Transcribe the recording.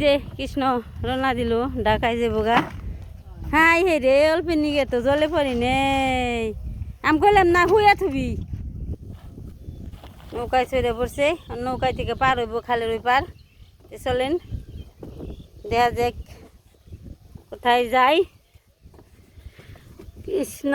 যে কৃষ্ণ রওনা দিল ঢাকায় যাবো গা। হাই হে রে অল্প নিগে তো জলে পড়ি নেই আমি কইলাম না হুইয়া থুবি নৌকায় চড়ে পড়ছে নৌকায় থেকে পার হইব খালের ওই পার চলেন দেখা যাক কোথায় যাই কৃষ্ণ